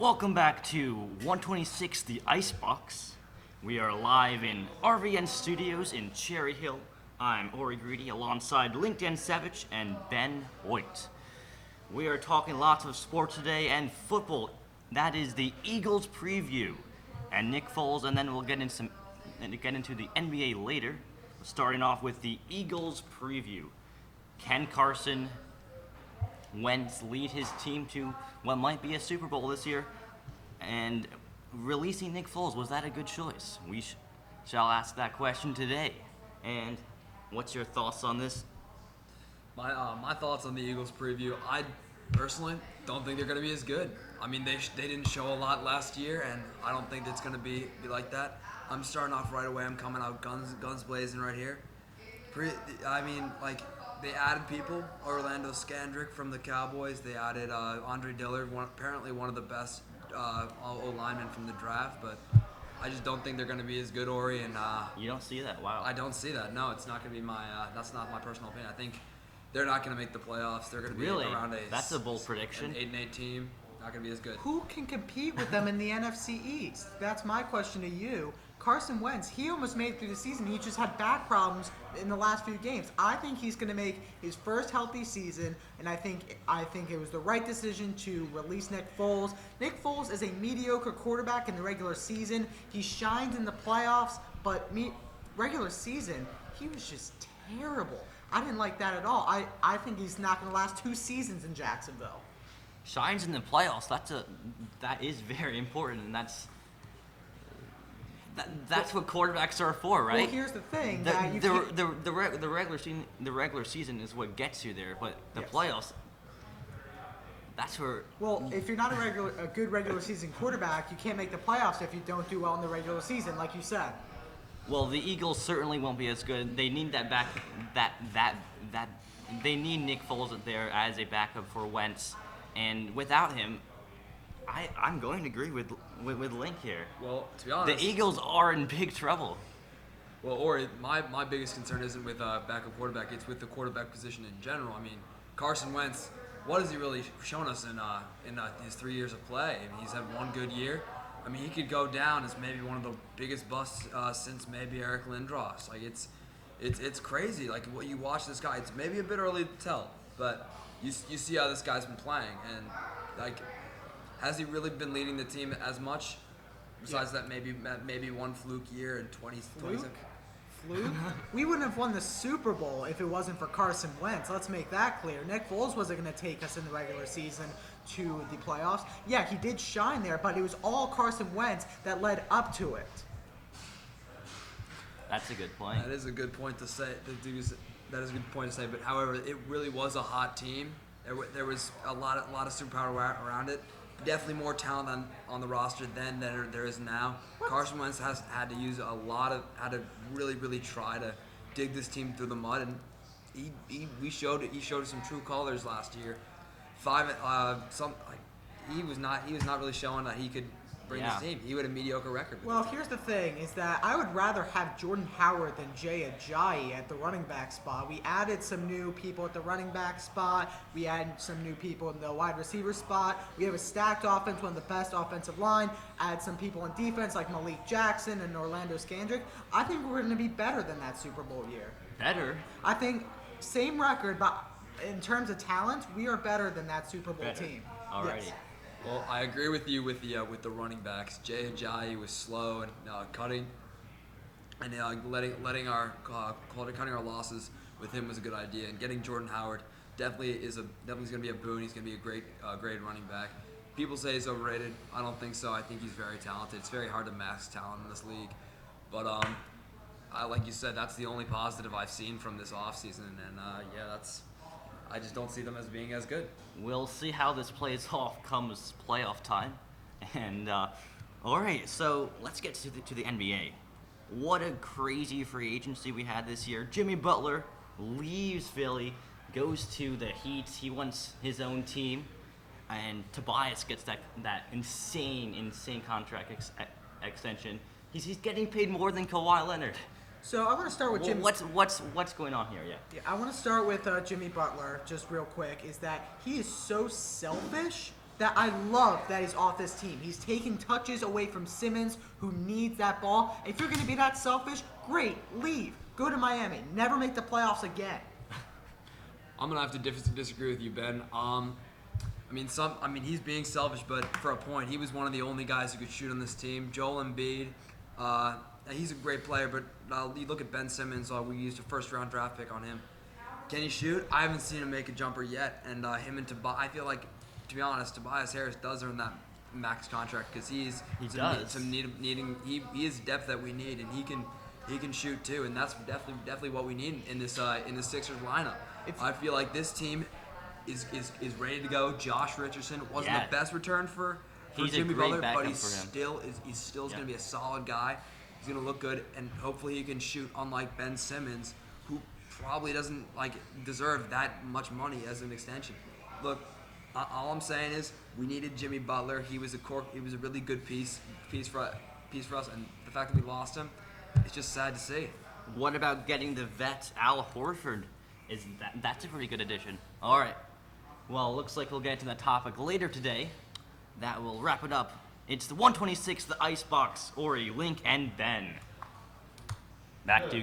Welcome back to 126 The Icebox. We are live in RVN Studios in Cherry Hill. I'm Ori Greedy alongside LinkedIn Savage and Ben Hoyt. We are talking lots of sports today and football. That is the Eagles preview and Nick Foles, and then we'll get into the NBA later. Starting off with the Eagles preview. Can Carson Wentz lead his team to what might be a Super Bowl this year? And releasing Nick Foles, was that a good choice? We shall ask that question today. And what's your thoughts on this? My thoughts on the Eagles preview, I personally don't think they're going to be as good. I mean, they didn't show a lot last year, and I don't think it's going to be like that. I'm starting off right away. I'm coming out guns blazing right here. They added people. Orlando Scandrick from the Cowboys. They added Andre Dillard, apparently one of the best O-linemen from the draft, but I just don't think they're going to be as good, Ori. And You don't see that? Wow. I don't see that. No, it's not going to be that's not my personal opinion. I think they're not going to make the playoffs. They're going to be around That's a bold prediction. An 8-8 team. Not going to be as good. Who can compete with them in the NFC East? That's my question to you. Carson Wentz, he almost made it through the season. He just had back problems in the last few games. I think he's going to make his first healthy season, and I think it was the right decision to release Nick Foles. Nick Foles is a mediocre quarterback in the regular season. He shines in the playoffs, but regular season, he was just terrible. I didn't like that at all. I think he's not going to last 2 seasons in Jacksonville. Shines in the playoffs. That is very important, and that's what quarterbacks are for, right? Well, here's the thing. The regular season is what gets you there, but the playoffs, that's where. Well, if you're not a good regular season quarterback, you can't make the playoffs if you don't do well in the regular season, like you said. Well, the Eagles certainly won't be as good. They need that back. They need Nick Foles there as a backup for Wentz, and without him, I'm going to agree with Link here. Well, to be honest, the Eagles are in big trouble. Well, Ori, my biggest concern isn't with backup quarterback; it's with the quarterback position in general. I mean, Carson Wentz, what has he really shown us in his 3 years of play? I mean, he's had one good year. I mean, he could go down as maybe one of the biggest busts since maybe Eric Lindros. Like it's crazy. Like what you watch this guy, it's maybe a bit early to tell, but you see how this guy's been playing, and like. Has he really been leading the team as much? Besides that, maybe one fluke year in 2020. Fluke? We wouldn't have won the Super Bowl if it wasn't for Carson Wentz. Let's make that clear. Nick Foles wasn't going to take us in the regular season to the playoffs. Yeah, he did shine there, but it was all Carson Wentz that led up to it. That's a good point. That is a good point to say. That is a good point to say. But however, it really was a hot team. There was a lot of superpower around it. Definitely more talent on the roster then than there is now. Carson Wentz has had to really, really try to dig this team through the mud, and he showed some true colors last year. He was not really showing that he could bring his team. He had a mediocre record. Well, here's the thing, is that I would rather have Jordan Howard than Jay Ajayi at the running back spot. We added some new people at the running back spot. We added some new people in the wide receiver spot. We have a stacked offense, one of the best offensive line. Add some people on defense like Malik Jackson and Orlando Scandrick. I think we're going to be better than that Super Bowl year. Better? I think same record, but in terms of talent, we are better than that Super Bowl team. Alrighty. Yes. Well, I agree with you with the running backs. Jay Ajayi was slow and cutting, and cutting our losses with him was a good idea. And getting Jordan Howard definitely is going to be a boon. He's going to be a great running back. People say he's overrated. I don't think so. I think he's very talented. It's very hard to mask talent in this league, but like you said, that's the only positive I've seen from this offseason. And I just don't see them as being as good. We'll see how this plays off comes playoff time. And, all right, so let's get to the NBA. What a crazy free agency we had this year. Jimmy Butler leaves Philly, goes to the Heat. He wants his own team. And Tobias gets that insane contract extension. He's getting paid more than Kawhi Leonard. So I want to start with Jimmy. What's going on here? I want to start with Jimmy Butler just real quick. Is that he is so selfish that I love that he's off this team. He's taking touches away from Simmons, who needs that ball. If you're going to be that selfish, great, leave. Go to Miami. Never make the playoffs again. I'm gonna have to disagree with you, Ben. He's being selfish, but for a point, he was one of the only guys who could shoot on this team. Joel Embiid, he's a great player, but you look at Ben Simmons. We used a first-round draft pick on him. Can he shoot? I haven't seen him make a jumper yet, and him and Tobias. I feel like, to be honest, Tobias Harris does earn that max contract because he is depth that we need, and he can shoot too, and that's definitely what we need in this Sixers lineup. I feel like this team is ready to go. Josh Richardson wasn't the best return for Jimmy Butler, but he's still going to be a solid guy. He's going to look good, and hopefully he can shoot, unlike Ben Simmons, who probably doesn't deserve that much money as an extension. Look, all I'm saying is we needed Jimmy Butler. He was a really good piece for us, and the fact that we lost him, it's just sad to see. What about getting the vet Al Horford? That's a pretty good addition. All right. Well, looks like we'll get to that topic later today. That will wrap it up. It's the 126, the Icebox, Ori, Link, and Ben. Back to you guys.